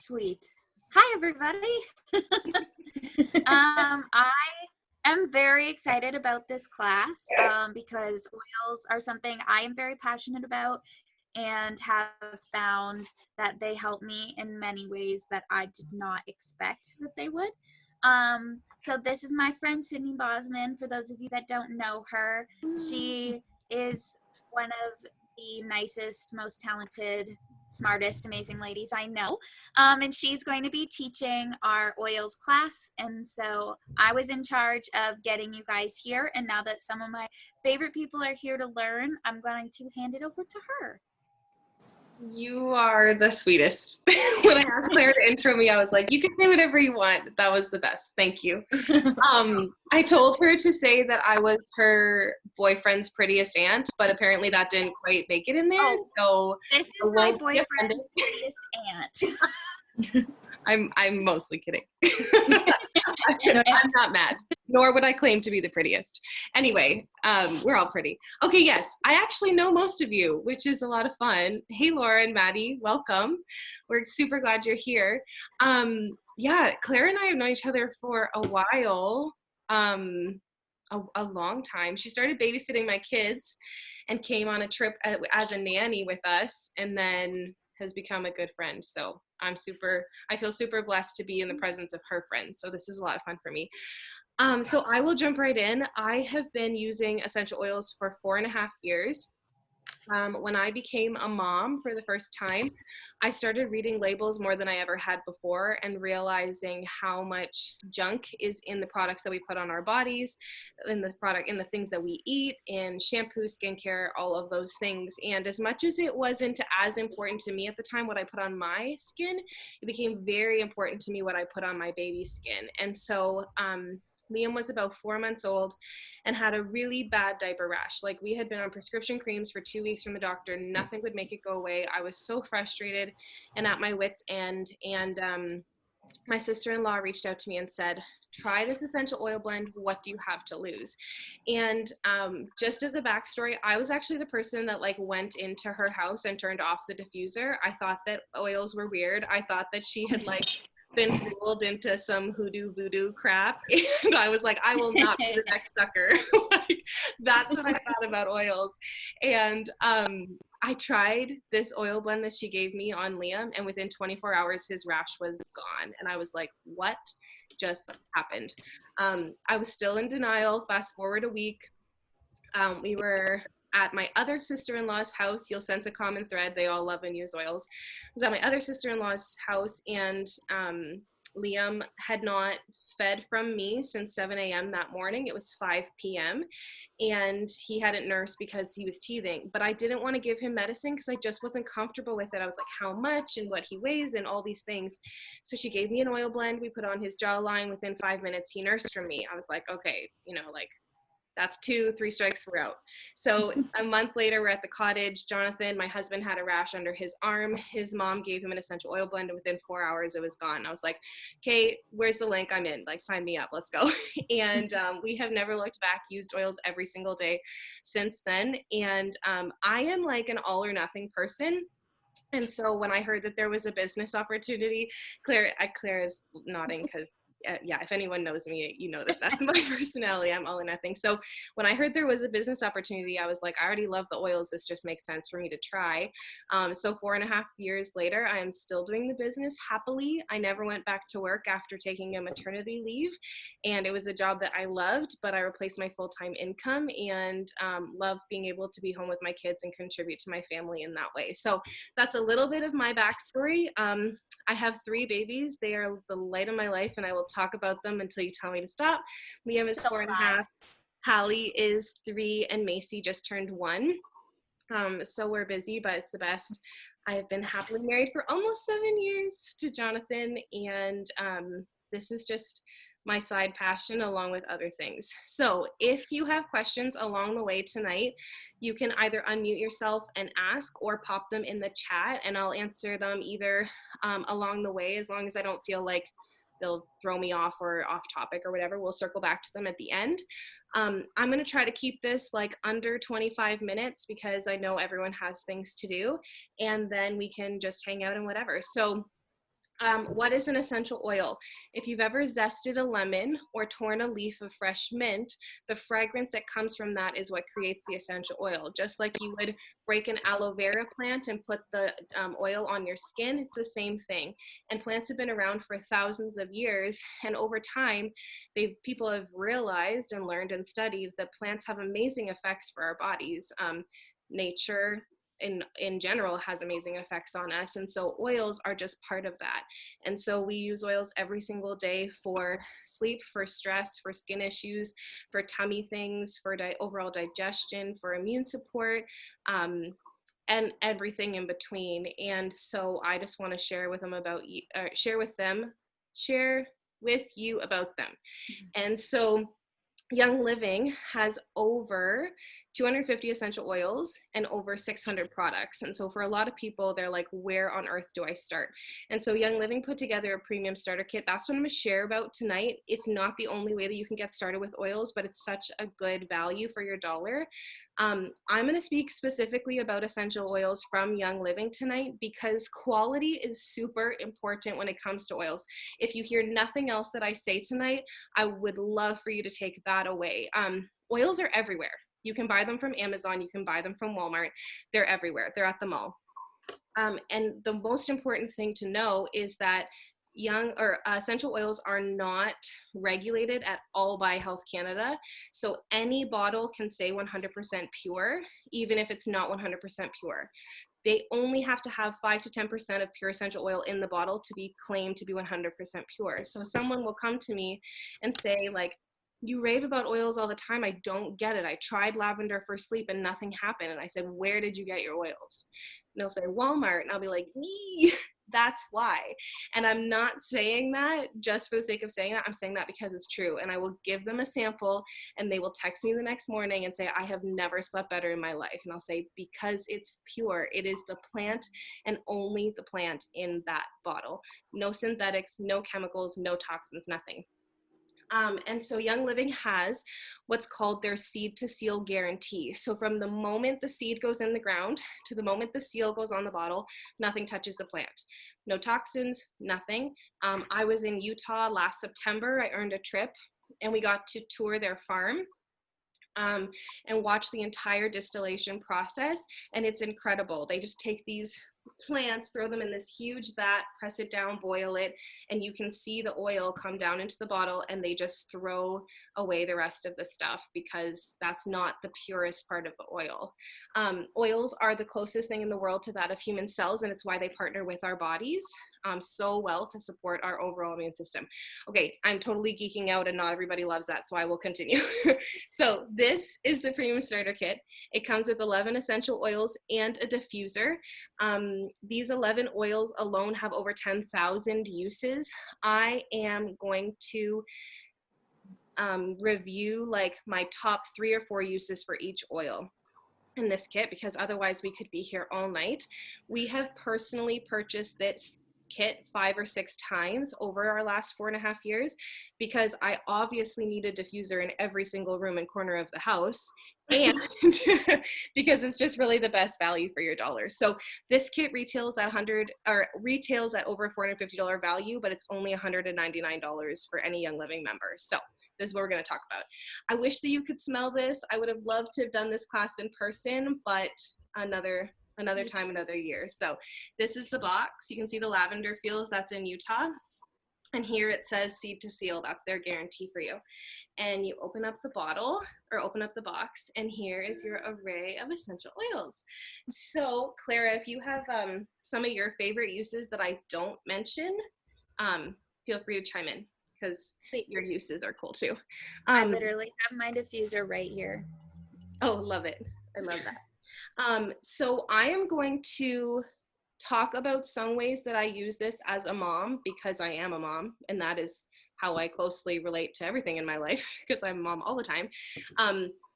Sweet. Hi, everybody. I am very excited about this class because oils are something I am very passionate about and have found that they help me in many ways that I did not expect that they would. So this is my friend Sydney Bosman. For those of you that don't know her, she is one of the nicest, most talented, smartest, amazing ladies I know. And she's going to be teaching our oils class. And so I was in charge of getting you guys here. And now that some of my favorite people are here to learn, I'm going to hand it over to her. You are the sweetest. When I asked Clara to intro me, I was like, you can say whatever you want. That was the best. Thank you. I told her to say that I was her boyfriend's prettiest aunt, but apparently that didn't quite make it in there. Oh, so this is my boyfriend's prettiest aunt. I'm mostly kidding. I'm not mad, nor would I claim to be the prettiest. Anyway, we're all pretty. Okay, yes, I actually know most of you, which is a lot of fun. Hey, Laura and Maddie, welcome. We're super glad you're here. Yeah, Clara and I have known each other for a while, a long time. She started babysitting my kids and came on a trip as a nanny with us, and then has become a good friend. So I feel super blessed to be in the presence of her friends. So this is a lot of fun for me. So I will jump right in. I have been using essential oils for 4.5 years. When I became a mom for the first time, I started reading labels more than I ever had before and realizing how much junk is in the products that we put on our bodies, in the things that we eat, in shampoo, skincare, all of those things. And as much as it wasn't as important to me at the time what I put on my skin, it became very important to me what I put on my baby's skin. And so Liam was about 4 months old and had a really bad diaper rash. Like, we had been on prescription creams for 2 weeks from the doctor. Nothing would make it go away. I was so frustrated and at my wit's end. And my sister-in-law reached out to me and said, try this essential oil blend. What do you have to lose? And just as a backstory, I was actually the person that went into her house and turned off the diffuser. I thought that oils were weird. I thought that she had been fooled into some hoodoo voodoo crap, and I was like, I will not be the next sucker. That's what I thought about oils. And I tried this oil blend that she gave me on Liam, and within 24 hours his rash was gone, and I was like, what just happened? I was still in denial. Fast forward a week, we were at my other sister-in-law's house. You'll sense a common thread. They all love and use oils. I was at my other sister-in-law's house, and Liam had not fed from me since 7 a.m. that morning. It was 5 p.m. and he hadn't nursed because he was teething. But I didn't want to give him medicine because I just wasn't comfortable with it. I was like, how much and what he weighs and all these things. So she gave me an oil blend. We put on his jawline. Within 5 minutes, he nursed from me. I was like, okay, that's 2-3 strikes, we're out. So a month later, we're at the cottage. Jonathan, my husband, had a rash under his arm. His mom gave him an essential oil blend, and within 4 hours, it was gone. I was like, okay, where's the link? I'm in. Sign me up. Let's go. And we have never looked back, used oils every single day since then. And I am an all or nothing person. And so when I heard that there was a business opportunity, Clara's nodding because yeah, if anyone knows me, you know that that's my personality. I'm all or nothing. So when I heard there was a business opportunity, I was like, I already love the oils. This just makes sense for me to try. So 4.5 years later, I am still doing the business happily. I never went back to work after taking a maternity leave. And it was a job that I loved, but I replaced my full-time income and love being able to be home with my kids and contribute to my family in that way. So that's a little bit of my backstory. I have 3 babies. They are the light of my life, and I will talk about them until you tell me to stop. Liam is 4.5. Hallie is 3, and Macy just turned 1. So we're busy, but it's the best. I have been happily married for almost 7 years to Jonathan, and this is just my side passion along with other things. So if you have questions along the way tonight, you can either unmute yourself and ask or pop them in the chat, and I'll answer them either along the way, as long as I don't feel like they'll throw me off or off topic or whatever. We'll circle back to them at the end. I'm going to try to keep this under 25 minutes because I know everyone has things to do, and then we can just hang out and whatever. So What is an essential oil? If you've ever zested a lemon or torn a leaf of fresh mint, the fragrance that comes from that is what creates the essential oil. Just like you would break an aloe vera plant and put the oil on your skin, it's the same thing. And plants have been around for thousands of years, and over time, people have realized and learned and studied that plants have amazing effects for our bodies. Nature in general has amazing effects on us, and so oils are just part of that. And so we use oils every single day for sleep, for stress, for skin issues, for tummy things, for overall digestion, for immune support, and everything in between. And so I just want to share with you about them. And so Young Living has over 250 essential oils and over 600 products. And so for a lot of people, they're like, where on earth do I start? And so Young Living put together a premium starter kit. That's what I'm gonna share about tonight. It's not the only way that you can get started with oils, but it's such a good value for your dollar. I'm gonna speak specifically about essential oils from Young Living tonight because quality is super important when it comes to oils. If you hear nothing else that I say tonight, I would love for you to take that away. Oils are everywhere. You can buy them from Amazon. You can buy them from Walmart. They're everywhere. They're at the mall. And the most important thing to know is that essential oils are not regulated at all by Health Canada. So any bottle can say 100% pure, even if it's not 100% pure. They only have to have 5 to 10% of pure essential oil in the bottle to be claimed to be 100% pure. So someone will come to me and say, like, you rave about oils all the time. I don't get it. I tried lavender for sleep and nothing happened. And I said, where did you get your oils? And they'll say, Walmart. And I'll be like, ee, that's why. And I'm not saying that just for the sake of saying that. I'm saying that because it's true. And I will give them a sample and they will text me the next morning and say, I have never slept better in my life. And I'll say, because it's pure. It is the plant and only the plant in that bottle. No synthetics, no chemicals, no toxins, nothing. And so Young Living has what's called their seed to seal guarantee. So from the moment the seed goes in the ground to the moment the seal goes on the bottle, nothing touches the plant. No toxins, nothing. I was in Utah last September. I earned a trip and we got to tour their farm. And watch the entire distillation process, and it's incredible. They just take these plants, throw them in this huge vat, press it down, boil it, and you can see the oil come down into the bottle, and they just throw away the rest of the stuff because that's not the purest part of the oil. Oils are the closest thing in the world to that of human cells, and it's why they partner with our bodies so well to support our overall immune system. Okay, I'm totally geeking out and not everybody loves that, so I will continue. So this is the premium starter kit. It comes with 11 essential oils and a diffuser. These 11 oils alone have over 10,000 uses. I am going to review like my top 3 or 4 uses for each oil in this kit because otherwise we could be here all night. We have personally purchased this kit 5 or 6 times over our last 4.5 years because I obviously need a diffuser in every single room and corner of the house, and because it's just really the best value for your dollars. So this kit retails at over $450 value, but it's only $199 for any Young Living member. So this is what we're going to talk about. I wish that you could smell this. I would have loved to have done this class in person, but another time, another year. So this is the box. You can see the lavender feels, that's in Utah. And here it says seed to seal, that's their guarantee for you. And you open up the bottle or open up the box, and here is your array of essential oils. So Clara, if you have some of your favorite uses that I don't mention, feel free to chime in because your uses are cool too. I literally have my diffuser right here. Oh, love it. I love that. So I am going to talk about some ways that I use this as a mom because I am a mom, and that is how I closely relate to everything in my life because I'm a mom all the time.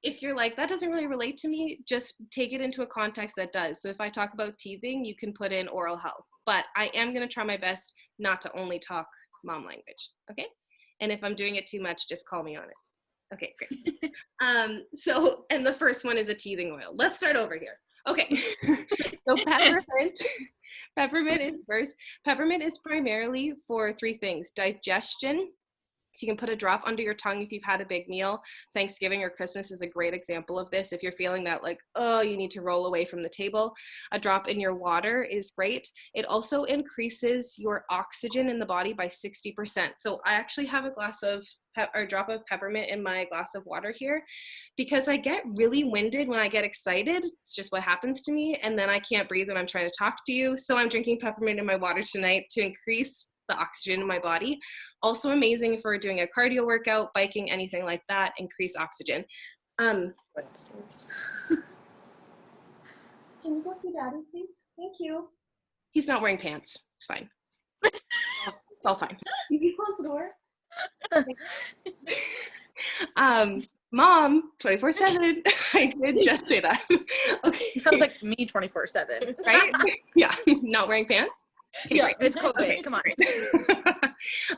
If you're like, that doesn't really relate to me, just take it into a context that does. So if I talk about teething, you can put in oral health, but I am going to try my best not to only talk mom language, okay? And if I'm doing it too much, just call me on it. Okay, great. And the first one is a teething oil. Let's start over here. Okay, so peppermint Peppermint is first. Peppermint is primarily for three things: digestion. So you can put a drop under your tongue if you've had a big meal. Thanksgiving or Christmas is a great example of this. If you're feeling that like, oh, you need to roll away from the table, a drop in your water is great. It also increases your oxygen in the body by 60%. So I actually have a drop of peppermint in my glass of water here because I get really winded when I get excited. It's just what happens to me. And then I can't breathe when I'm trying to talk to you. So I'm drinking peppermint in my water tonight to increase the oxygen in my body. Also amazing for doing a cardio workout, biking, anything like that, increase oxygen. Upstairs. Can you go see Daddy, please? Thank you. He's not wearing pants. It's fine. It's all fine. You can close the door. Mom, 24/7. I did just say that. Okay. Sounds like me 24/7. Right? Yeah. Not wearing pants? Okay, Yeah, great. it's COVID. Okay, Come on.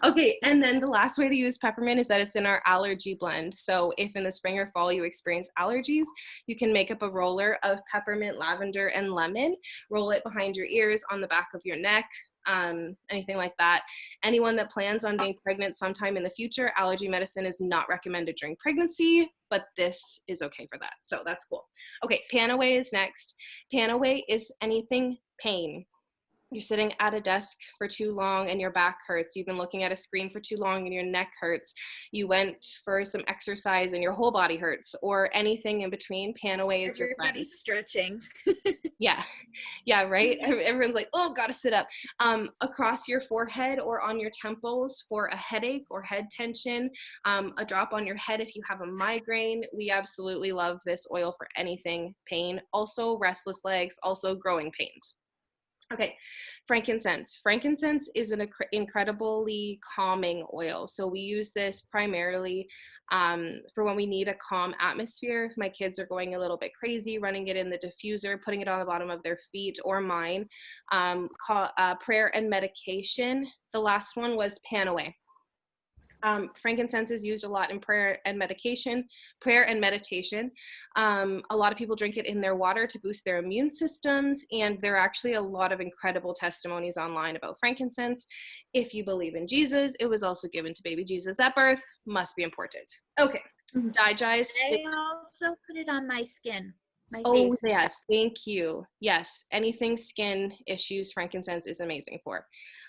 Okay, and then the last way to use peppermint is that it's in our allergy blend. So if in the spring or fall you experience allergies, you can make up a roller of peppermint, lavender, and lemon. Roll it behind your ears, on the back of your neck, anything like that. Anyone that plans on being pregnant sometime in the future, allergy medicine is not recommended during pregnancy, but this is okay for that. So that's cool. Okay, Panaway is next. Panaway is anything pain. You're sitting at a desk for too long and your back hurts. You've been looking at a screen for too long and your neck hurts. You went for some exercise and your whole body hurts, or anything in between. Panaway is your friend. Everybody's stretching. Yeah, right? Everyone's like, oh, gotta sit up. Across your forehead or on your temples for a headache or head tension, a drop on your head if you have a migraine. We absolutely love this oil for anything pain. Also restless legs, also growing pains. Okay, frankincense. Frankincense is an incredibly calming oil. So we use this primarily for when we need a calm atmosphere. If my kids are going a little bit crazy, running it in the diffuser, putting it on the bottom of their feet or mine. Prayer and medication. The last one was Panaway. Frankincense is used a lot in prayer and meditation. A lot of people drink it in their water to boost their immune systems, and there are actually a lot of incredible testimonies online about frankincense. If you believe in Jesus, it was also given to baby Jesus at birth. Must be important. Okay, Digize. I also put it on my skin, my Oh, face. yes, thank you. Yes, anything skin issues, frankincense is amazing for.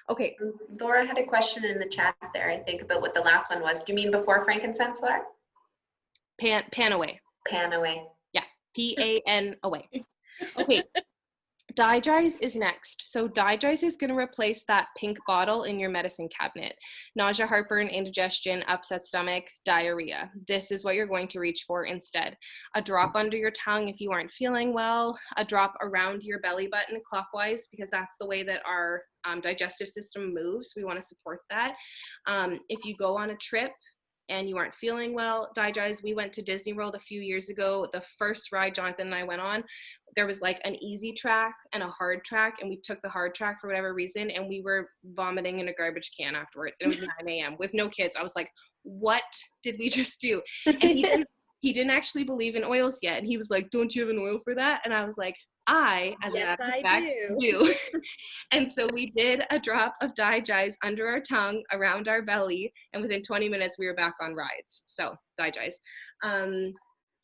Okay. Laura had a question in the chat there, I think, about what the last one was. Do you mean before frankincense, Laura? Panaway. Panaway. Yeah, P-A-N-away. Okay, Digize is next. So Digize is going to replace that pink bottle in your medicine cabinet. Nausea, heartburn, indigestion, upset stomach, diarrhea. This is what you're going to reach for instead. A drop under your tongue if you aren't feeling well, a drop around your belly button clockwise, because that's the way that our digestive system moves. We want to support that. If you go on a trip and you aren't feeling well, Digize. We went to Disney World a few years ago. The first ride Jonathan and I went on, there was like an easy track and a hard track, and we took the hard track for whatever reason, and we were vomiting in a garbage can afterwards. It was 9 a.m. with no kids. I was like, what did we just do? And he didn't actually believe in oils yet. And he was like, don't you have an oil for that? And I was like, I, as a matter of fact, do. And so we did a drop of Digize under our tongue, around our belly, and within 20 minutes we were back on rides. So Digize.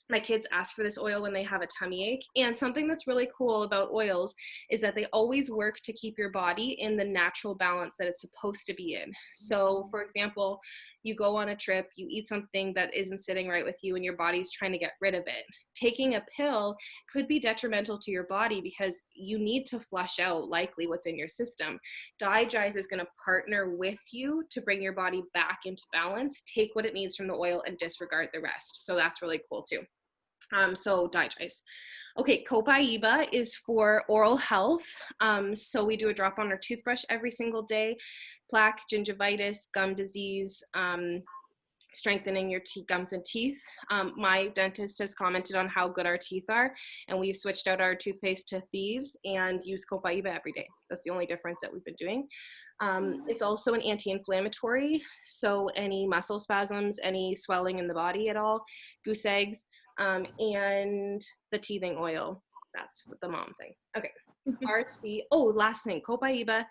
My kids ask for this oil when they have a tummy ache. And something that's really cool about oils is that they always work to keep your body in the natural balance that it's supposed to be in. So for example, you go on a trip, you eat something that isn't sitting right with you and your body's trying to get rid of it. Taking a pill could be detrimental to your body because you need to flush out likely what's in your system. Digize is going to partner with you to bring your body back into balance, take what it needs from the oil and disregard the rest. So that's really cool too. So Digize. Okay, Copaiba is for oral health. So we do a drop on our toothbrush every single day. Plaque, gingivitis, gum disease, strengthening your gums and teeth. My dentist has commented on how good our teeth are, and we've switched out our toothpaste to Thieves and use Copaiba every day. That's the only difference that we've been doing. It's also an anti-inflammatory, so any muscle spasms, any swelling in the body at all, goose eggs, and the teething oil. That's the mom thing. Okay. RC. Oh, last thing, Copaiba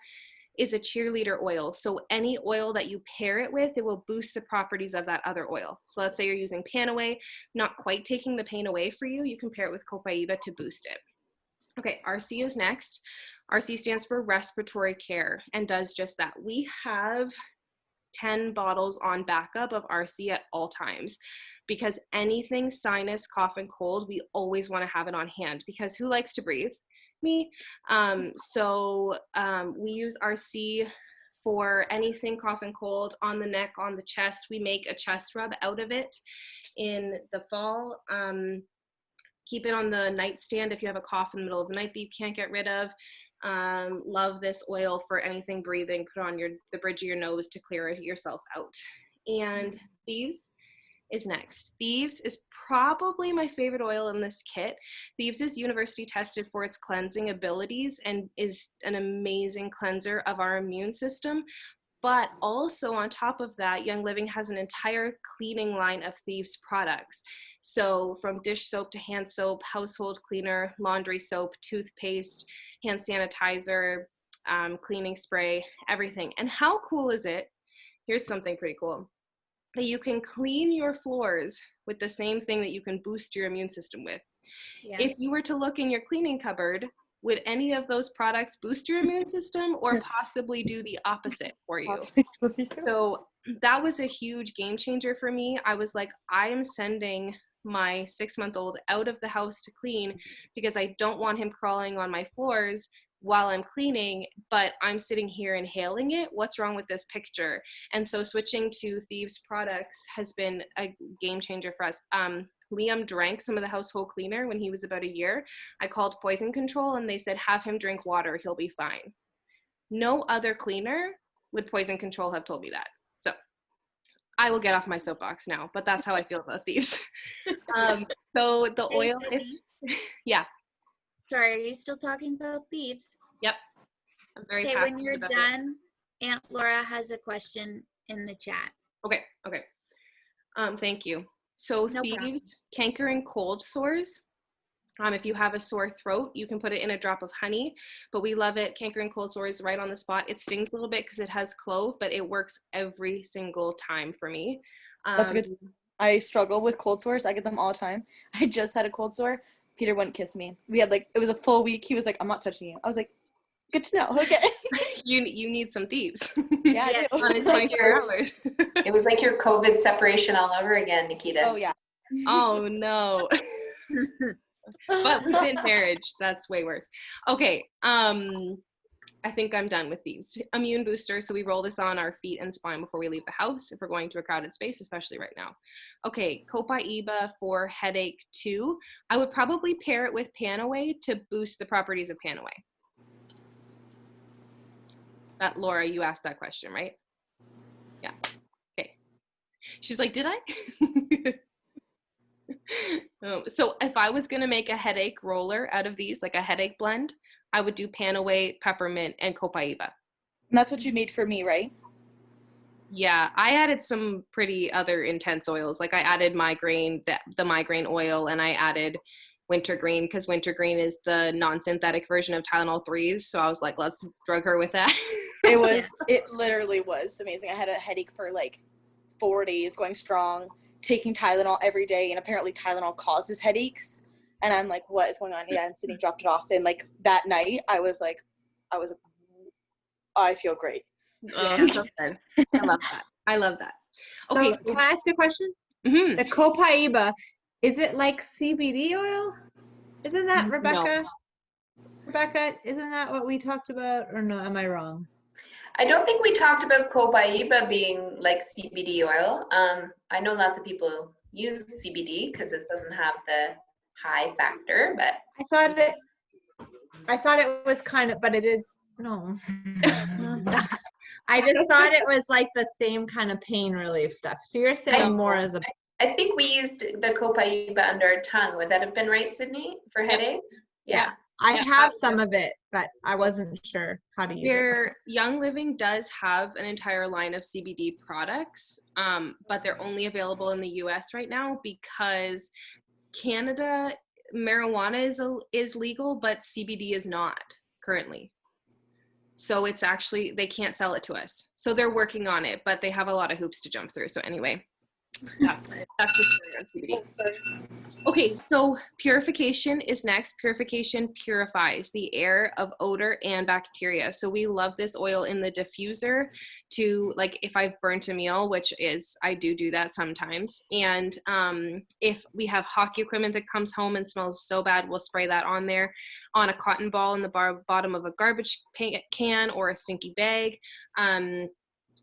is a cheerleader oil. So any oil that you pair it with, it will boost the properties of that other oil. So let's say you're using Panaway, not quite taking the pain away for you, you can pair it with Copaiba to boost it. Okay, RC is next. RC stands for respiratory care and does just that. We have 10 bottles on backup of RC at all times because anything sinus, cough, and cold, we always want to have it on hand because who likes to breathe? Me. We use RC for anything cough and cold on the neck, on the chest. We make a chest rub out of it in the fall. Keep it on the nightstand if you have a cough in the middle of the night that you can't get rid of. Love this oil for anything breathing. Put on the bridge of your nose to clear yourself out. And Thieves is next. Thieves is probably my favorite oil in this kit. Thieves is university tested for its cleansing abilities and is an amazing cleanser of our immune system. But also on top of that, Young Living has an entire cleaning line of Thieves products. So from dish soap to hand soap, household cleaner, laundry soap, toothpaste, hand sanitizer, cleaning spray, everything. And how cool is it? Here's something pretty cool. That you can clean your floors with the same thing that you can boost your immune system with. Yeah. If you were to look in your cleaning cupboard, would any of those products boost your immune system or possibly do the opposite for you? So that was a huge game changer for me. I was like, I am sending my 6-month-old out of the house to clean because I don't want him crawling on my floors while I'm cleaning, but I'm sitting here inhaling it. What's wrong with this picture? And so switching to Thieves products has been a game changer for us. Liam drank some of the household cleaner when he was about a year. I called poison control and they said, have him drink water, he'll be fine. No other cleaner would poison control have told me that. So I will get off my soapbox now, but that's how I feel about Thieves. So the Hey, oil, Sydney. yeah. Sorry, are you still talking about Thieves? Yep. I'm very Okay, when you're passionate about it. done, Aunt Laura has a question in the chat. Okay. Thank you. So No problem. Thieves, canker and cold sores. If you have a sore throat, you can put it in a drop of honey, but we love it. Canker and cold sores right on the spot. It stings a little bit because it has clove, but it works every single time for me. That's good. I struggle with cold sores. I get them all the time. I just had a cold sore. Peter wouldn't kiss me. We had it was a full week. He was like, I'm not touching you. I was like, good to know. Okay. You need some Thieves. Yeah, Yes. I do. On in 24 hours. It was like your COVID separation all over again, Nikita. Oh, yeah. Oh no. But within marriage, that's way worse. Okay, I think I'm done with these. Immune booster, so we roll this on our feet and spine before we leave the house if we're going to a crowded space, especially right now. Okay, Copaiba for headache 2. I would probably pair it with Panaway to boost the properties of Panaway. Laura, you asked that question, right? Yeah. Okay. She's like, did I? So if I was going to make a headache roller out of these, like a headache blend, I would do Panaway, peppermint, and Copaiba. And that's what you made for me, right? Yeah, I added some pretty other intense oils. Like I added migraine, the migraine oil, and I added wintergreen because wintergreen is the non-synthetic version of Tylenol 3s. So I was like, let's drug her with that. It literally was amazing. I had a headache for 4 days going strong, taking Tylenol every day, and apparently Tylenol causes headaches. And I'm like, what is going on? Yeah, and Sydney dropped it off. And that night I was like, I feel great. Yeah, so good. I love that. Okay. So, can I ask a question? Mm-hmm. The Copaiba, is it like CBD oil? Isn't that Rebecca? No. Rebecca, isn't that what we talked about? Or no, am I wrong? I don't think we talked about Copaiba being like CBD oil. I know lots of people use CBD because it doesn't have the high factor, but I thought it was kind of, but it is, no. I just thought it was like the same kind of pain relief stuff. So you're saying more as a... I think we used the Copaiba under our tongue. Would that have been right, Sydney, for headache? Yeah. I have some of it, but I wasn't sure how to use it. Young Living does have an entire line of CBD products, but they're only available in the US right now because Canada, marijuana is legal, but CBD is not. currently. So it's actually, they can't sell it to us. So they're working on it, but they have a lot of hoops to jump through. So anyway, that's the story on CBD. Oh, sorry. Okay, so purification is next. Purification purifies the air of odor and bacteria. So we love this oil in the diffuser to, like, if I've burnt a meal, which is, I do that sometimes. And if we have hockey equipment that comes home and smells so bad, we'll spray that on there, on a cotton ball in the bottom of a garbage can or a stinky bag.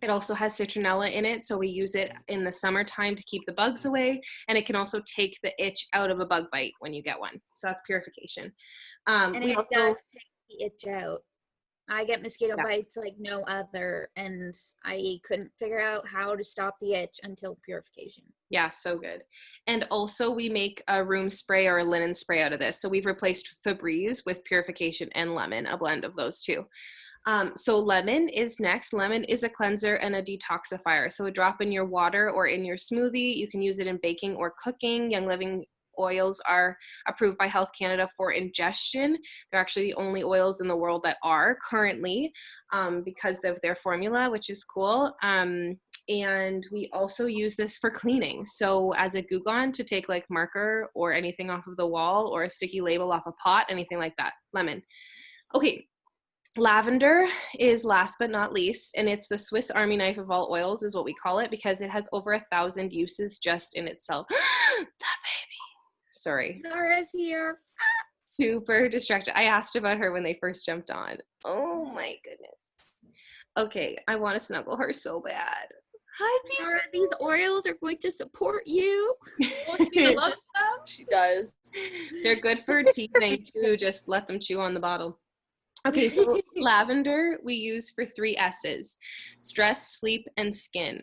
It also has citronella in it, so we use it in the summertime to keep the bugs away, and it can also take the itch out of a bug bite when you get one. So that's purification. And We it also, does take the itch out. I get mosquito Yeah. bites like no other, and I couldn't figure out how to stop the itch until purification. yeah, so good. And also we make a room spray or a linen spray out of this. So we've replaced Febreze with purification and lemon, a blend of those two. So lemon is next. Lemon is a cleanser and a detoxifier. So a drop in your water or in your smoothie. You can use it in baking or cooking. Young Living oils are approved by Health Canada for ingestion. They're actually the only oils in the world that are currently, because of their formula, which is cool. And we also use this for cleaning. So as a Goo-Gone to take like marker or anything off of the wall or a sticky label off a pot, anything like that. Lemon. Okay. Lavender is last but not least, and it's the Swiss Army knife of all oils is what we call it, because it has over 1,000 uses just in itself. The baby. Sorry. Zara's here. Super distracted. I asked about her when they first jumped on. Oh my goodness. Okay, I want to snuggle her so bad. Hi, baby. Zara, these oils are going to support you. She loves them. She does. They're good for teething too. Just let them chew on the bottle. Okay, so lavender we use for 3 S's: stress, sleep, and skin.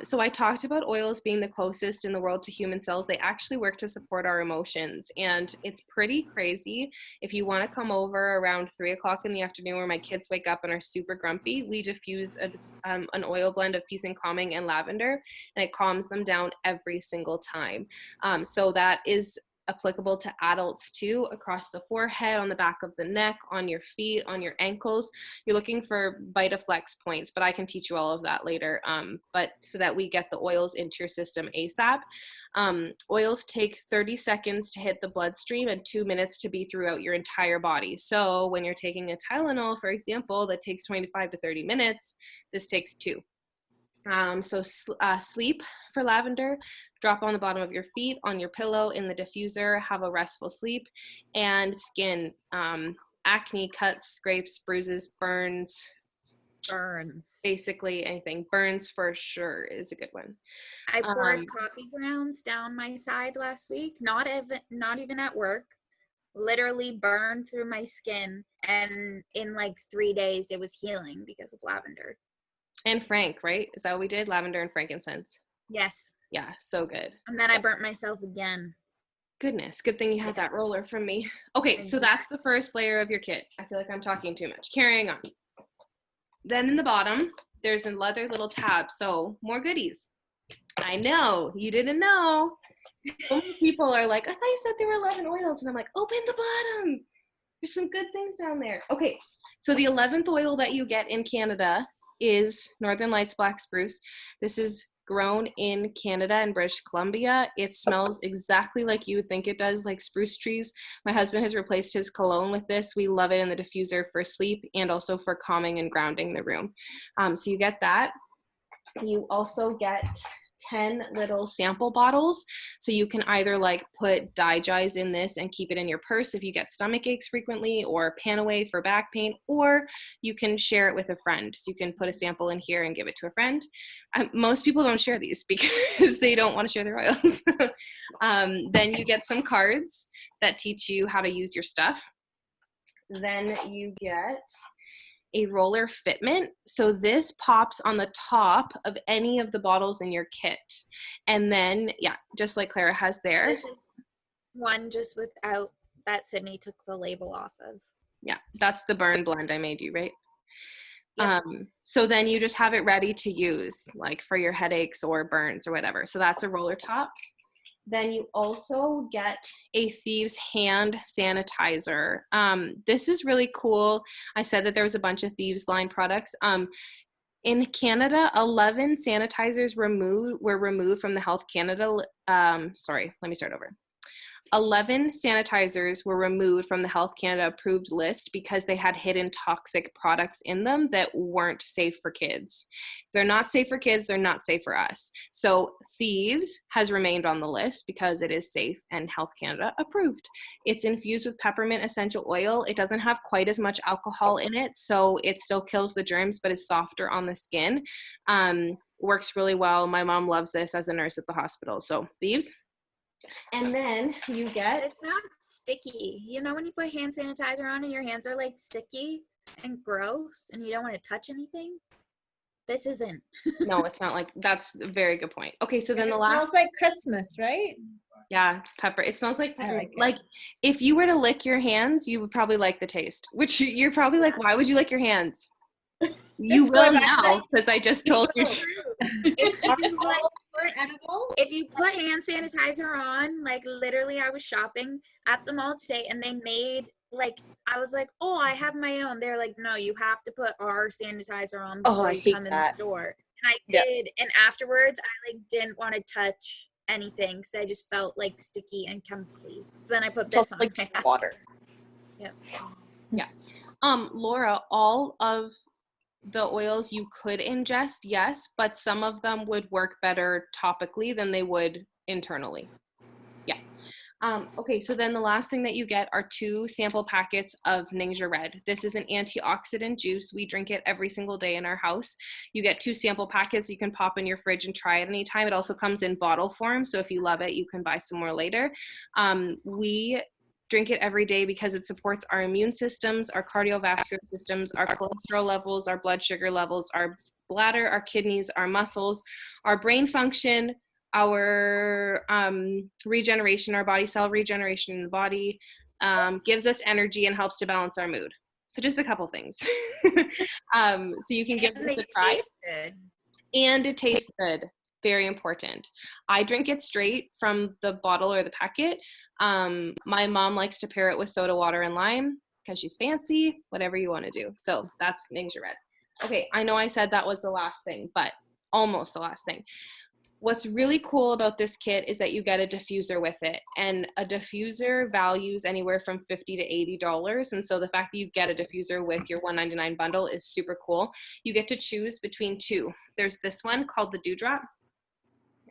So I talked about oils being the closest in the world to human cells. They actually work to support our emotions, and it's pretty crazy. If you want to come over around 3 o'clock in the afternoon where my kids wake up and are super grumpy, we diffuse an oil blend of peace and calming and lavender, and it calms them down every single time. So that is applicable to adults too, across the forehead, on the back of the neck, on your feet, on your ankles. You're looking for VitaFlex points, but I can teach you all of that later. But so that we get the oils into your system ASAP. Oils take 30 seconds to hit the bloodstream and 2 minutes to be throughout your entire body. So when you're taking a Tylenol, for example, that takes 25 to 30 minutes, this takes 2. Sleep for lavender, drop on the bottom of your feet, on your pillow, in the diffuser, have a restful sleep. And skin, acne, cuts, scrapes, bruises, burns, basically anything. Burns for sure is a good one. I poured coffee grounds down my side last week, not even at work. Literally burned through my skin, and in like 3 days it was healing because of lavender. And Frank, right? Is that what we did? Lavender and frankincense. Yes. Yeah, so good. And then I burnt myself again. Goodness, good thing you had that roller from me. Okay, so that's the first layer of your kit. I feel like I'm talking too much. Carrying on. Then in the bottom, there's a leather little tab. So more goodies. I know, you didn't know. So many people are like, I thought you said there were 11 oils. And I'm like, open the bottom. There's some good things down there. Okay, so the 11th oil that you get in Canada is Northern Lights Black Spruce. This is grown in Canada and British Columbia. It smells exactly like you would think it does, like spruce trees. My husband has replaced his cologne with this. We love it in the diffuser for sleep and also for calming and grounding the room. So you get that. You also get 10 little sample bottles. So you can either like put Digize in this and keep it in your purse if you get stomach aches frequently, or Panaway for back pain, or you can share it with a friend. So you can put a sample in here and give it to a friend. Most people don't share these because they don't want to share their oils. Then you get some cards that teach you how to use your stuff. Then you get a roller fitment. So this pops on the top of any of the bottles in your kit. And then, yeah, just like Clara has there. This is one just without that Sydney took the label off of. Yeah, that's the burn blend I made you, right? Yep. So then you just have it ready to use, like for your headaches or burns or whatever. So that's a roller top. then you also get a Thieves hand sanitizer. This is really cool. I said that there was a bunch of Thieves line products. In Canada, 11 sanitizers were removed from the Health Canada. Sorry, let me start over. 11 sanitizers were removed from the Health Canada approved list because they had hidden toxic products in them that weren't safe for kids. If they're not safe for kids, they're not safe for us. So Thieves has remained on the list because it is safe and Health Canada approved. It's infused with peppermint essential oil. It doesn't have quite as much alcohol in it, so it still kills the germs, but is softer on the skin. Works really well. My mom loves this as a nurse at the hospital. So Thieves. And then you get, It's not sticky. You know when you put hand sanitizer on and your hands are like sticky and gross and you don't want to touch anything? This isn't. no, it's not like, that's a very good point. Okay, so then It the smells last, like Christmas, right? yeah, it's pepper. It smells like I pepper. like it. Like if you were to lick your hands, you would probably like the taste, which you're probably like, why would you lick your hands? You Just will going back to now because I just told you. If Are you like, all edible? if you put hand sanitizer on, like literally I was shopping at the mall today and they made like, I was like, oh, I have my own. They're like, no, you have to put our sanitizer on Oh, before I you hate come in the that. store. And I Yeah. did. And afterwards I like didn't want to touch anything because I just felt like sticky and chemically. So then I put It's this also on like my hand. water. Laura, all of the oils you could ingest, yes, but some of them would work better topically than they would internally. Yeah. Okay, so then the last thing that you get are 2 sample packets of Ningxia Red. This is an antioxidant juice. We drink it every single day in our house. You get 2 sample packets you can pop in your fridge and try it anytime. It also comes in bottle form, so if you love it, you can buy some more later. We drink it every day because it supports our immune systems, our cardiovascular systems, our cholesterol levels, our blood sugar levels, our bladder, our kidneys, our muscles, our brain function, our regeneration, our body cell regeneration in the body, gives us energy and helps to balance our mood. So just a couple things. So you can give And this they a try. taste good. And it tastes good. Very important. I drink it straight from the bottle or the packet. My mom likes to pair it with soda water and lime because she's fancy, whatever you want to do. So that's Ningxia Red. Okay, I know I said that was the last thing, but almost the last thing. What's really cool about this kit is that you get a diffuser with it, and a diffuser values anywhere from $50 to $80. And so the fact that you get a diffuser with your $199 bundle is super cool. You get to choose between 2. There's this one called the Dewdrop,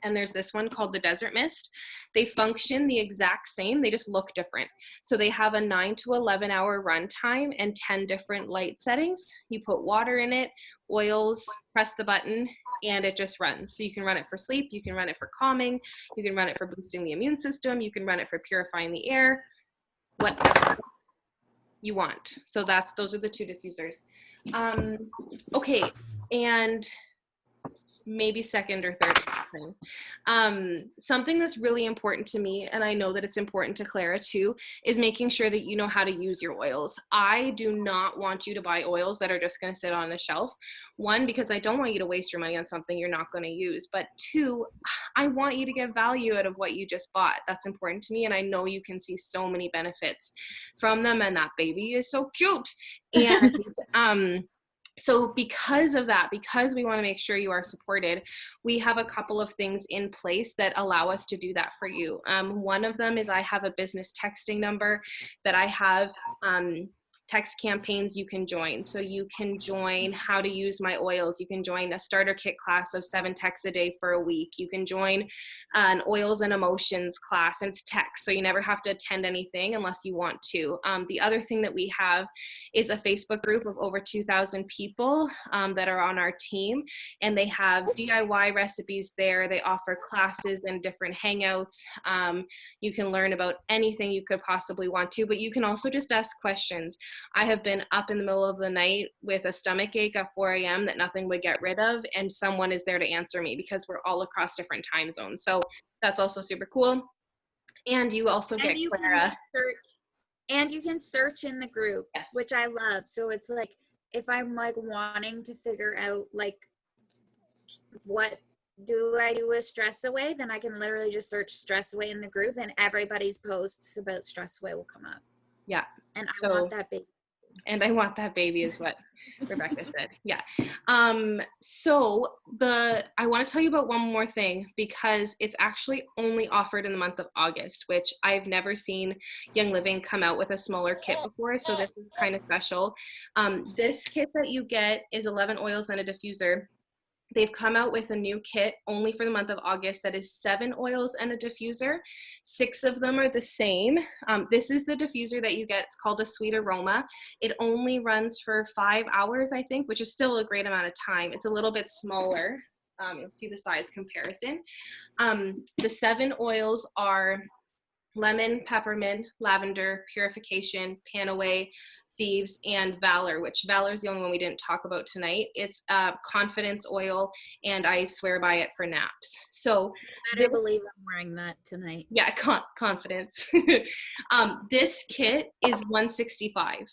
and there's this one called the Desert Mist. They function the exact same, they just look different. So they have a 9 to 11 hour run time and 10 different light settings. You put water in it, oils, press the button, and it just runs. So you can run it for sleep, you can run it for calming, you can run it for boosting the immune system, you can run it for purifying the air, whatever you want. So those are the 2 diffusers. Okay, and maybe second or third thing. Something that's really important to me, and I know that it's important to Clara too, is making sure that you know how to use your oils. I do not want you to buy oils that are just going to sit on the shelf. 1, because I don't want you to waste your money on something you're not going to use. But 2, I want you to get value out of what you just bought. That's important to me, and I know you can see so many benefits from them, and that baby is so cute. And so because of that, because we want to make sure you are supported, we have a couple of things in place that allow us to do that for you. One of them is I have a business texting number that I have text campaigns you can join. So you can join how to use my oils. You can join a starter kit class of 7 texts a day for a week. You can join an oils and emotions class, and it's text. So you never have to attend anything unless you want to. The other thing that we have is a Facebook group of over 2,000 people that are on our team, and they have DIY recipes there. They offer classes and different hangouts. You can learn about anything you could possibly want to, but you can also just ask questions. I have been up in the middle of the night with a stomach ache at 4 a.m. that nothing would get rid of, and someone is there to answer me because we're all across different time zones. So that's also super cool. And you also get Clara. And you can search in the group, yes, which I love. So it's like, if I'm like wanting to figure out like what do I do a stress away? Then I can literally just search stress away in the group and everybody's posts about stress away will come up. Yeah. And I So, want that baby. and I want that baby is what Rebecca said. Yeah. So I want to tell you about one more thing because it's actually only offered in the month of August, which I've never seen Young Living come out with a smaller kit before. So this is kind of special. This kit that you get is 11 oils and a diffuser. They've come out with a new kit only for the month of August that is 7 oils and a diffuser. 6 of them are the same. This is the diffuser that you get. It's called a Sweet Aroma. It only runs for 5 hours, I think, which is still a great amount of time. It's a little bit smaller. You'll see the size comparison. The 7 oils are lemon, peppermint, lavender, purification, panaway, thieves, and valor, which valor is the only one we didn't talk about tonight. It's a confidence oil, and I swear by it for naps. So Better believe I'm wearing that tonight. yeah, confidence. This kit is $165.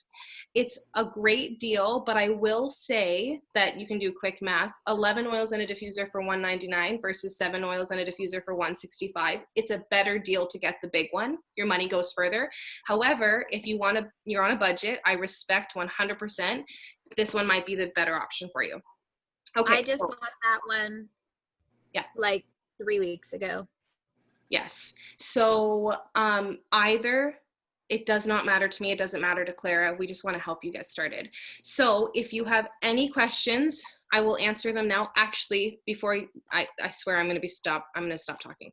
It's a great deal, but I will say that you can do quick math. 11 oils and a diffuser for $199 versus 7 oils and a diffuser for $165. It's a better deal to get the big one. Your money goes further. However, if you're on a budget, I respect 100%. This one might be the better option for you. Okay. I just bought that one. Yeah. Like 3 weeks ago. Yes. So either it does not matter to me. It doesn't matter to Clara. We just want to help you get started. So if you have any questions, I will answer them now. Actually, before I swear I'm going to stop talking.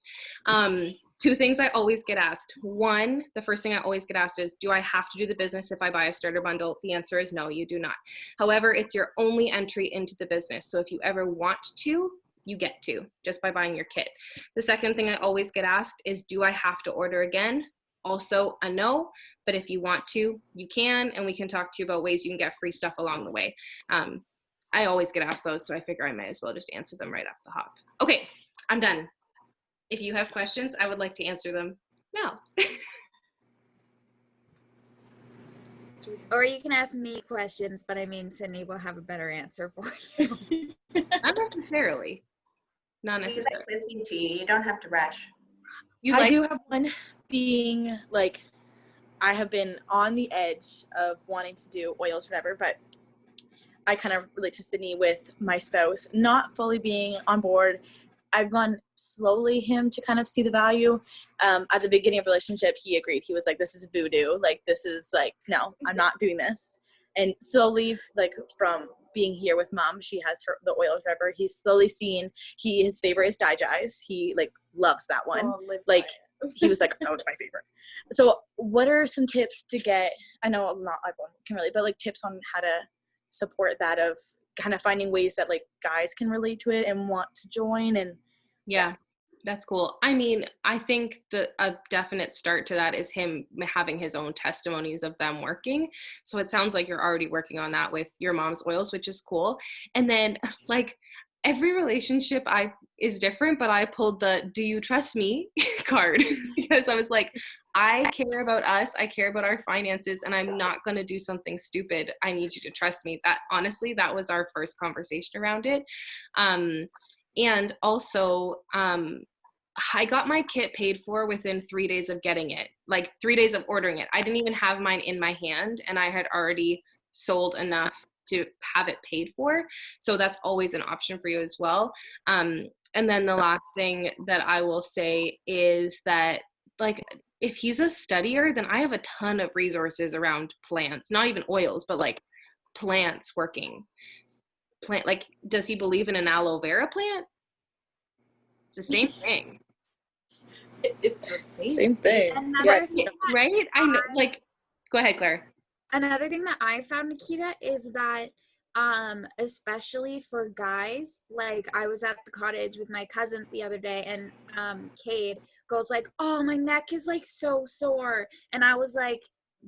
2 things I always get asked. One, the first thing I always get asked is, do I have to do the business if I buy a starter bundle? The answer is no, you do not. However, it's your only entry into the business. So if you ever want to, you get to just by buying your kit. The second thing I always get asked is, do I have to order again? Also a no, but if you want to, you can, and we can talk to you about ways you can get free stuff along the way. I always get asked those, so I figure I might as well just answer them right off the hop. Okay, I'm done. If you have questions, I would like to answer them now. Or you can ask me questions, but I mean, Sydney will have a better answer for you. Not necessarily. Not We like necessarily. listening to you. You don't have to rush. I do have one being like, I have been on the edge of wanting to do oils forever, but I kind of relate to Sydney with my spouse not fully being on board. I've gone slowly him to kind of see the value. At the beginning of the relationship, he agreed. He was like, this is voodoo. Like, this is like, no, I'm not doing this. And slowly, like from being here with mom, she has the oils forever. He's slowly seen, his favorite is Digize. He like loves that one. Like he was like, oh, it's my favorite. So what are some tips to get, I know not everyone can relate, but like tips on how to support that, of kind of finding ways that like guys can relate to it and want to join? And yeah, that's cool. I mean, I think a definite start to that is him having his own testimonies of them working. So it sounds like you're already working on that with your mom's oils, which is cool. And then like every relationship is different, but I pulled the "do you trust me" card because I was like, I care about us, I care about our finances, and I'm not going to do something stupid. I need you to trust me. That honestly, that was our first conversation around it. And also, I got my kit paid for within 3 days of getting it, like 3 days of ordering it. I didn't even have mine in my hand, and I had already sold enough to have it paid for. So that's always an option for you as well. And then the last thing that I will say is that, like, if he's a studier, then I have a ton of resources around plants, not even oils, but like plants working. Like, does he believe in an aloe vera plant? It's the same thing. it's the same thing. Another thing Right? I know, like, go ahead, Clara. Another thing that I found, Nikita, is that especially for guys, like I was at the cottage with my cousins the other day, and Cade goes like, oh, my neck is like so sore, and I was like,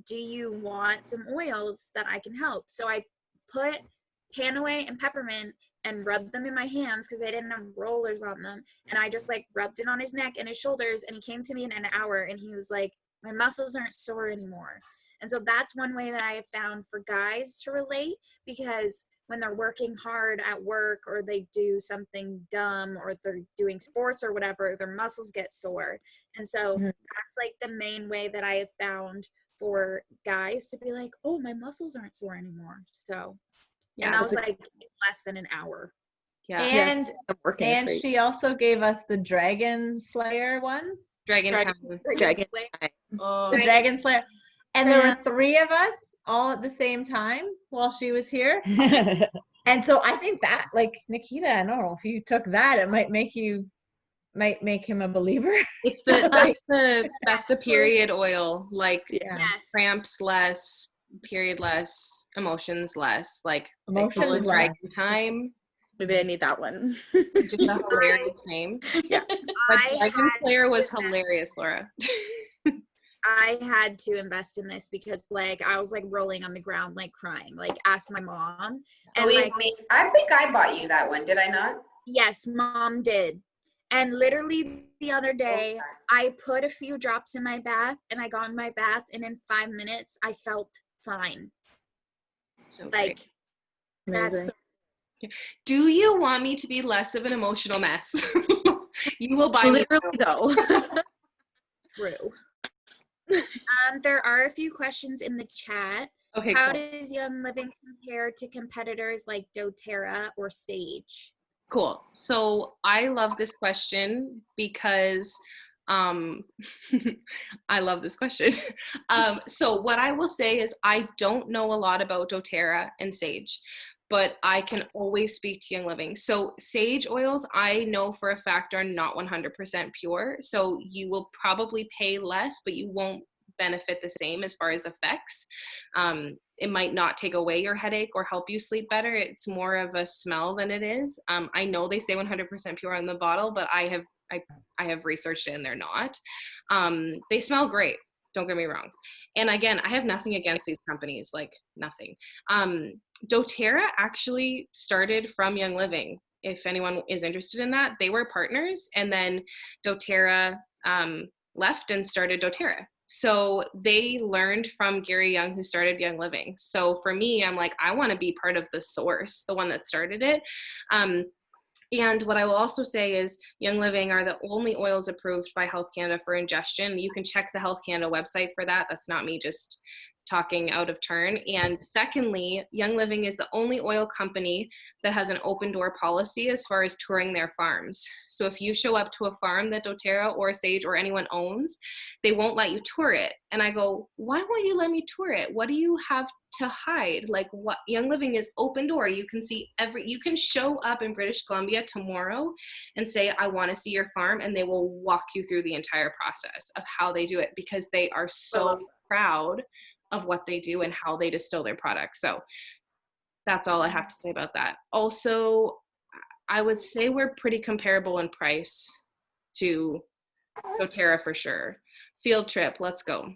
do you want some oils that I can help? So I put Panaway and peppermint and rubbed them in my hands because I didn't have rollers on them, and I just like rubbed it on his neck and his shoulders, and he came to me in an hour and he was like, my muscles aren't sore anymore. And so that's one way that I have found for guys to relate, because when they're working hard at work, or they do something dumb, or they're doing sports or whatever, their muscles get sore. And so Mhm. that's like the main way that I have found for guys to be like, oh, my muscles aren't sore anymore. So, Yeah, and that was that's like less than an hour. yeah. Yes, And I'm working. It's great. she also gave us the Dragon Slayer one. Dragon Dragon- Town. Dragon. Oh, The Right. Dragon Slayer. And there Yeah. were 3 of us all at the same time while she was here. And so I think that, like, Nikita, I don't know, if you took that, it might make him a believer. it's the Like, that's the period oil. Like Yeah. Yes. cramps less, period less, emotions less. Like they Emotions call it less. Dragon Time. Maybe I need that one. Just a hilarious name. Yeah. But I Dragon had Slayer to was invest- hilarious, Laura. I had to invest in this because like I was like rolling on the ground, like crying, like asked my mom. And Believe like, me, I think I bought you that one. Did I not? yes, mom did. And literally the other day, I put a few drops in my bath and I got in my bath, and in 5 minutes I felt fine. So great. Like that's Amazing. Do you want me to be less of an emotional mess? You will buy me Literally though. true. There are a few questions in the chat. Okay, How cool. does Young Living compare to competitors like doTERRA or Sage? Cool. So I love this question because I love this question. So what I will say is I don't know a lot about doTERRA and Sage, but I can always speak to Young Living. So Sage oils, I know for a fact, are not 100% pure. So you will probably pay less, but you won't benefit the same as far as effects. It might not take away your headache or help you sleep better. It's more of a smell than it is. I know they say 100% pure on the bottle, but I have researched it and they're not. They smell great. Don't get me wrong. And again, I have nothing against these companies, like nothing. doTERRA actually started from Young Living. If anyone is interested in that, they were partners, and then doTERRA left and started doTERRA. So they learned from Gary Young, who started Young Living. So for me, I'm like, I want to be part of the source, the one that started it. And what I will also say is Young Living are the only oils approved by Health Canada for ingestion. You can check the Health Canada website for that. That's not me just talking out of turn. And secondly, Young Living is the only oil company that has an open door policy as far as touring their farms. So if you show up to a farm that doTERRA or Sage or anyone owns, they won't let you tour it. And I go, why won't you let me tour it? What do you have to hide? Like, what? Young Living is open door. You can see you can show up in British Columbia tomorrow and say, I want to see your farm, and they will walk you through the entire process of how they do it, because they are so proud of what they do and how they distill their products. So that's all I have to say about that. Also, I would say we're pretty comparable in price to doTERRA for sure. Field trip, let's go.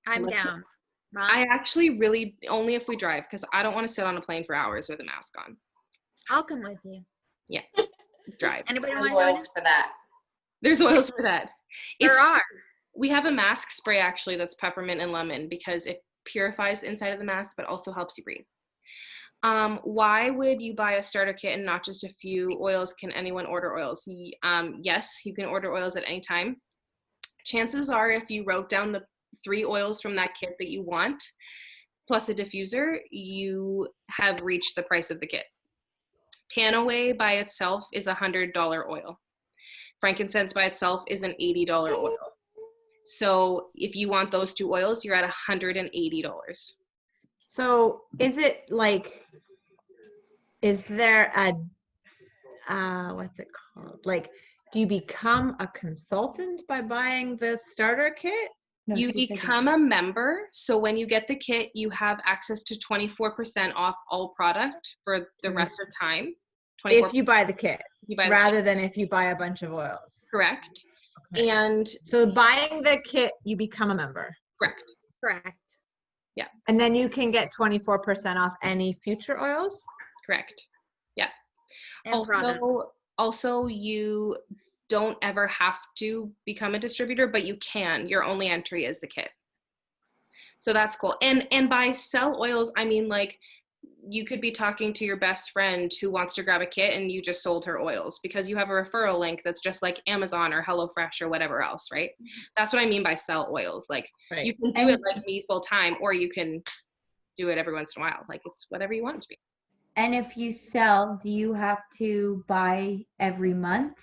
I'm down. Mom? I actually really, only if we drive, because I don't want to sit on a plane for hours with a mask on. I'll come with you. Yeah, drive. Anybody There's want to join oils us? for that. There's oils for that. There are. We have a mask spray actually that's peppermint and lemon, because it purifies the inside of the mask but also helps you breathe. Why would you buy a starter kit and not just a few oils? Can anyone order oils? Yes, you can order oils at any time. Chances are, if you wrote down the 3 oils from that kit that you want, plus a diffuser, you have reached the price of the kit. Panaway by itself is a $100 oil. Frankincense by itself is an $80 oil. So if you want those 2 oils, you're at $180. So is it like, is there a, what's it called? Like, do you become a consultant by buying the starter kit? No, You she's become a member. So when you get the kit, you have access to 24% off all product for the rest of time. if you buy the kit, you buy the rather than if you buy a bunch of oils. correct. Okay. And So buying the kit, you become a member. correct. Correct. And then you can get 24% off any future oils. Correct. Yeah. And products. Also, you don't ever have to become a distributor, but you can. Your only entry is the kit. So that's cool. And by sell oils, I mean like you could be talking to your best friend who wants to grab a kit and you just sold her oils because you have a referral link that's just like Amazon or HelloFresh or whatever else, right? That's what I mean by sell oils. Like Right. you can do it like me full time, or you can do it every once in a while. Like it's whatever you want it to be. And if you sell, do you have to buy every month?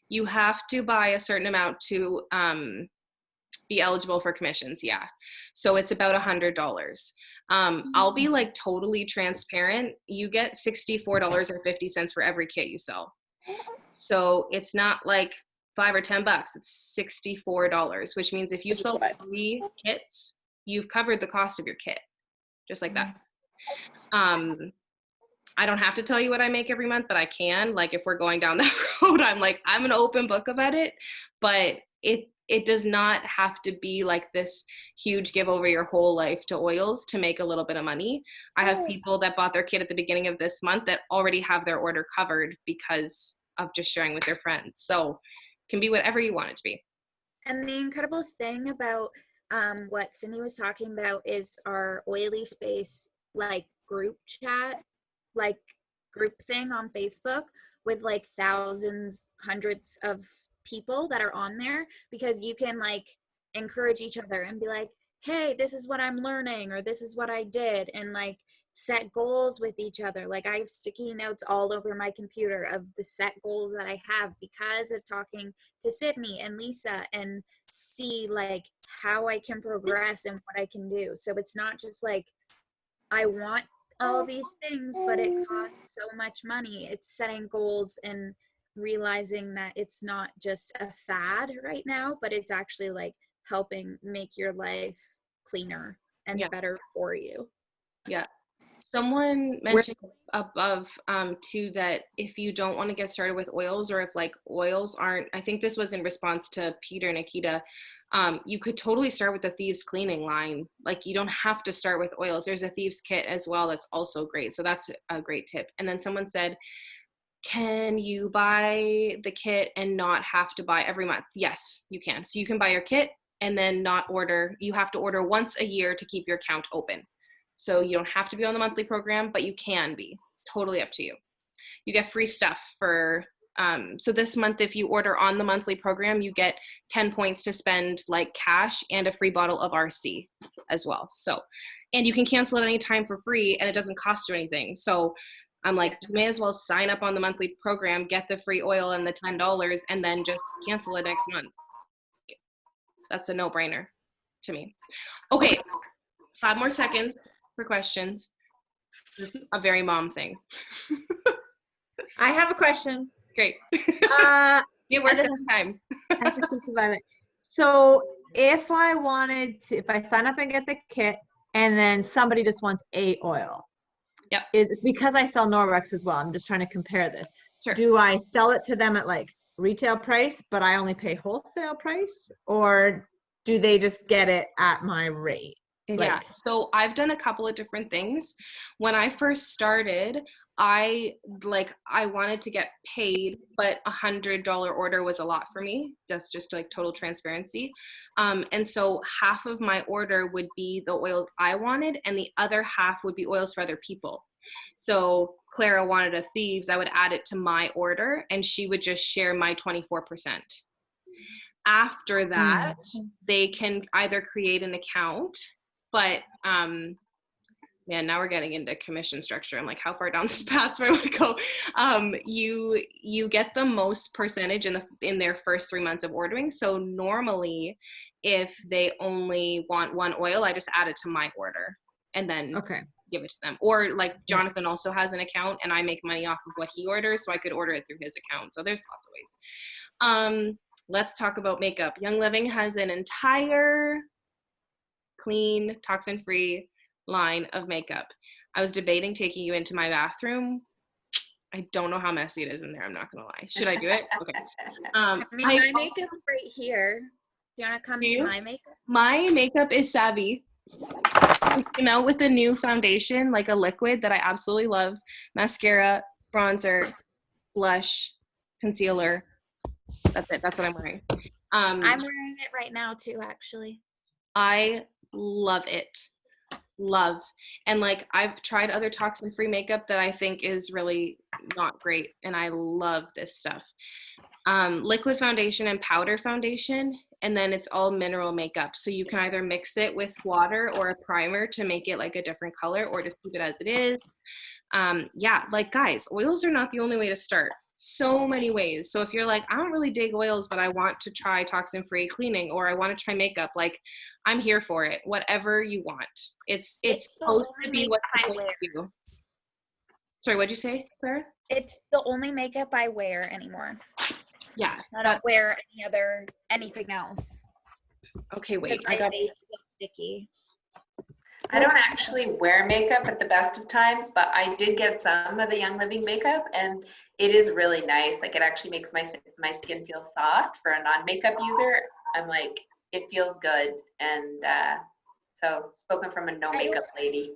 You have to buy a certain amount to be eligible for commissions. Yeah. So it's about $100. I'll be like totally transparent. You get $64.50 for every kit you sell. So it's not like $5 or $10. It's $64, which means if you sell 3 kits, you've covered the cost of your kit, just like that. I don't have to tell you what I make every month, but I can. Like if we're going down that road, I'm an open book about it, but it does not have to be like this huge give over your whole life to oils to make a little bit of money. I have people that bought their kit at the beginning of this month that already have their order covered because of just sharing with their friends. So it can be whatever you want it to be. And the incredible thing about what Cindy was talking about is our oily space, like group chat, like group thing on Facebook with like thousands, hundreds of people that are on there, because you can like encourage each other and be like, hey, this is what I'm learning, or this is what I did, and like set goals with each other. Like I have sticky notes all over my computer of the set goals that I have because of talking to Sydney and Lisa, and see like how I can progress and what I can do. So it's not just like I want all these things, but it costs so much money. It's setting goals and realizing that it's not just a fad right now, but it's actually like helping make your life cleaner and better for you. Yeah. Someone mentioned above too that if you don't want to get started with oils, or if like oils aren't, I think this was in response to Peter and Akita, you could totally start with the Thieves cleaning line. Like you don't have to start with oils. There's a Thieves kit as well that's also great. So that's a great tip. And then someone said, can you buy the kit and not have to buy every month? Yes, you can. So you can buy your kit and then not order. You have to order once a year to keep your account open. So you don't have to be on the monthly program, but you can be. Totally up to you. You get free stuff for, so this month, if you order on the monthly program, you get 10 points to spend like cash and a free bottle of RC as well. So, and you can cancel at any time for free and it doesn't cost you anything. So I'm like, you may as well sign up on the monthly program, get the free oil and the $10, and then just cancel it next month. That's a no-brainer to me. Okay, 5 more seconds for questions. This is a very mom thing. I have a question. Great. It works every time. I have to think about it. So if I sign up and get the kit and then somebody just wants a oil, is because I sell Norwex as well. I'm just trying to compare this. Sure. Do I sell it to them at like retail price, but I only pay wholesale price, or do they just get it at my rate? Yeah, so I've done a couple of different things. When I first started, I wanted to get paid, but $100 order was a lot for me. That's just like total transparency. And so half of my order would be the oils I wanted, and the other half would be oils for other people. So Clara wanted a Thieves, I would add it to my order, and she would just share my 24%. After that, they can either create an account, but man, now we're getting into commission structure. I'm like, how far down this path do I want to go? You get the most percentage in their first 3 months of ordering. So normally, if they only want one oil, I just add it to my order and then give it to them. Or like Jonathan also has an account, and I make money off of what he orders, so I could order it through his account. So there's lots of ways. Let's talk about makeup. Young Living has an entire clean, toxin-free line of makeup. I was debating taking you into my bathroom. I don't know how messy it is in there. I'm not gonna lie. Should I do it? Okay. I mean, my makeup's right here. Do you want to come to my makeup? My makeup is savvy. I came out with a new foundation, like a liquid that I absolutely love. Mascara, bronzer, blush, concealer. That's it. That's what I'm wearing. I'm wearing it right now too, actually. I love it. love. And like I've tried other toxin-free makeup that I think is really not great, and I love this stuff. Liquid foundation and powder foundation, and then it's all mineral makeup. So you can either mix it with water or a primer to make it like a different color, or just keep it as it is. Yeah, like guys, oils are not the only way to start. So many ways. So if you're like, I don't really dig oils, but I want to try toxin-free cleaning, or I want to try makeup, like I'm here for it. Whatever you want. It's the supposed to only be what's makeup I supposed wear. to do. Sorry, what'd you say, Clara? It's the only makeup I wear anymore. Yeah. I don't wear anything else. Okay, wait. Because my face feels sticky. I don't actually wear makeup at the best of times, but I did get some of the Young Living makeup, and it is really nice. Like, it actually makes my skin feel soft for a non-makeup user. I'm like, it feels good. And so, spoken from a no makeup lady.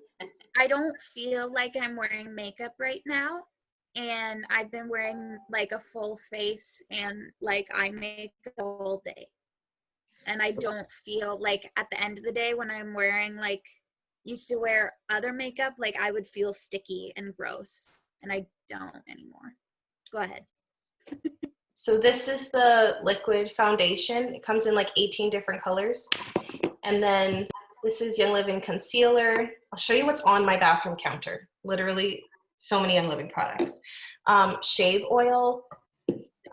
I don't feel like I'm wearing makeup right now, and I've been wearing like a full face and like eye makeup all day. And I don't feel like at the end of the day when I'm wearing like used to wear other makeup, like I would feel sticky and gross, and I don't anymore. Go ahead. So this is the liquid foundation. It comes in like 18 different colors. And then this is Young Living concealer. I'll show you what's on my bathroom counter. Literally so many Young Living products. Shave oil.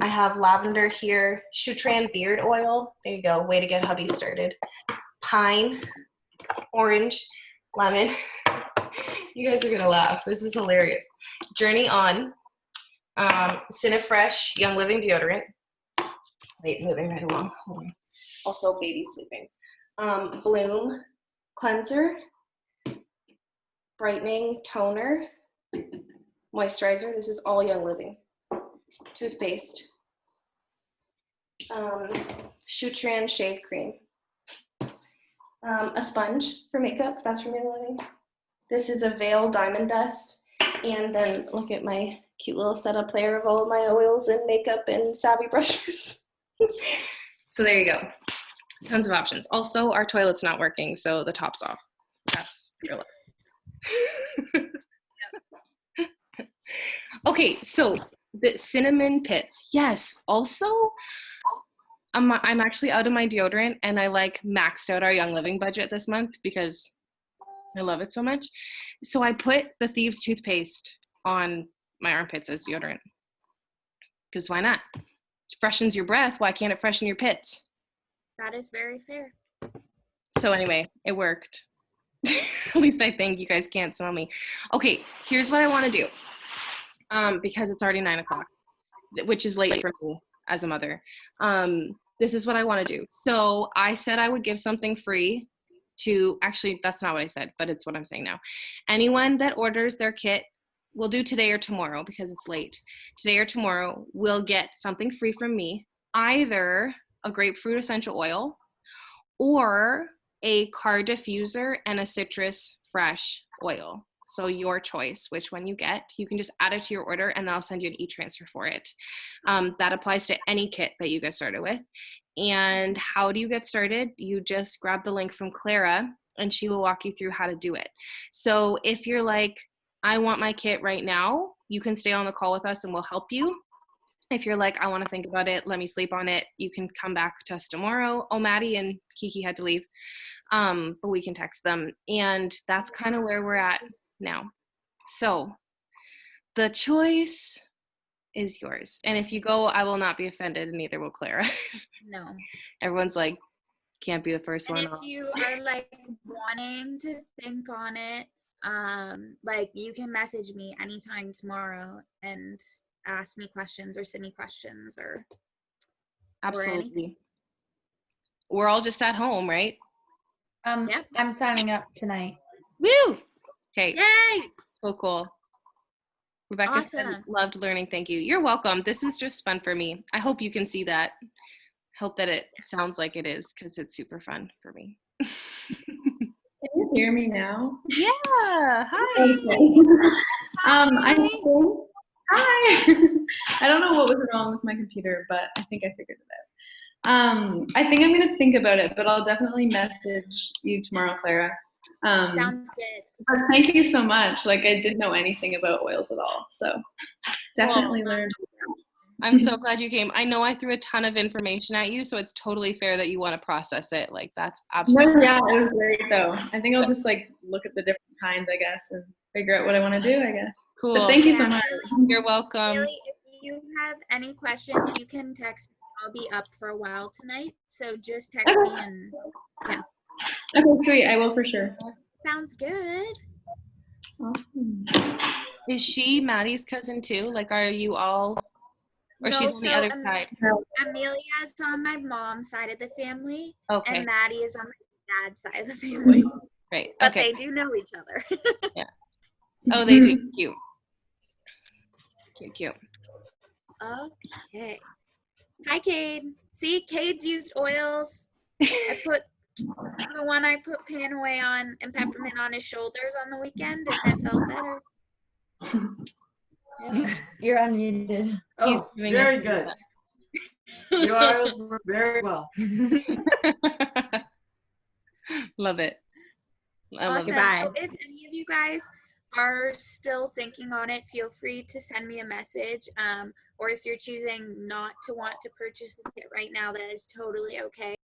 I have lavender here. Shutran beard oil. There you go. Way to get hubby started. Pine, orange, lemon. You guys are gonna laugh. This is hilarious. Journey On. Cinefresh Young Living deodorant. Wait, moving right along. Hold on. Also, baby sleeping. Bloom cleanser, brightening toner, moisturizer. This is all Young Living. Toothpaste. Shutran shave cream. A sponge for makeup. That's from Young Living. This is a Veil Diamond Dust. And then look at my cute little setup there of all of my oils and makeup and savvy brushes. So there you go. Tons of options. Also, our toilet's not working, so the top's off. That's your luck. Okay, so the cinnamon pits. Yes. Also, I'm actually out of my deodorant, and I like maxed out our Young Living budget this month because I love it so much. So I put the Thieves toothpaste on my armpits as deodorant. Because why not? It freshens your breath. Why can't it freshen your pits? That is very fair. So anyway, it worked. At least I think. You guys can't smell me. Okay, here's what I want to do. Because it's already 9 o'clock, which is late for me as a mother. This is what I want to do. So I said I would give something free to, actually, that's not what I said, but it's what I'm saying now. Anyone that orders their kit, we'll do today or tomorrow because it's late. Today or tomorrow, will get something free from me, either a grapefruit essential oil or a car diffuser and a citrus fresh oil. So your choice, which one you get. You can just add it to your order and then I'll send you an e-transfer for it. That applies to any kit that you get started with. And how do you get started? You just grab the link from Clara and she will walk you through how to do it. So if you're like, I want my kit right now, you can stay on the call with us and we'll help you. If you're like, I want to think about it, let me sleep on it, you can come back to us tomorrow. Oh, Maddie and Kiki had to leave, but we can text them. And that's kind of where we're at now. So the choice is yours. And if you go, I will not be offended, and neither will Clara. No. Everyone's like, can't be the first And one. if you are like wanting to think on it, like you can message me anytime tomorrow and ask me questions or send me questions or Absolutely. We're all just at home, right? Yep. I'm signing up tonight. Woo! Okay. Yay! So cool. Rebecca said, loved learning. Thank you. You're welcome. This is just fun for me. I hope you can see that. Hope that it sounds like it is because it's super fun for me. Can you hear me now? Yeah. Hi. Okay. I think, hi. I don't know what was wrong with my computer, but I think I figured it out. I think I'm gonna think about it, but I'll definitely message you tomorrow, Clara. Sounds good. But thank you so much. Like I didn't know anything about oils at all, so definitely learned. I'm so glad you came. I know I threw a ton of information at you, so it's totally fair that you want to process it. Like that's absolutely. No, yeah, it was great though. I think I'll just like look at the different kinds, I guess, and figure out what I want to do, I guess. Cool. But thank you so Yeah, much. You're welcome. Really, if you have any questions, you can text me. I'll be up for a while tonight, so just text me and yeah. Okay, sweet. I will for sure. Sounds good. Awesome. Is she Maddie's cousin too? Like, are you all, or No, she's on the so other side? Amelia's on my mom's side of the family, Okay, and Maddie is on my dad's side of the family. great. But Okay. they do know each other. Oh, they do. Cute. Cute, cute. Okay. Hi, Cade. See, Cade's used oils. I put the one I put Panaway on and peppermint on his shoulders on the weekend, and it felt better. Yep. You're unmuted. He's Oh, doing very it. good. The oils work very well. Love it. I love Awesome. it. Goodbye. So if any of you guys are still thinking on it, feel free to send me a message. Or if you're choosing not to want to purchase the kit right now, that is totally okay.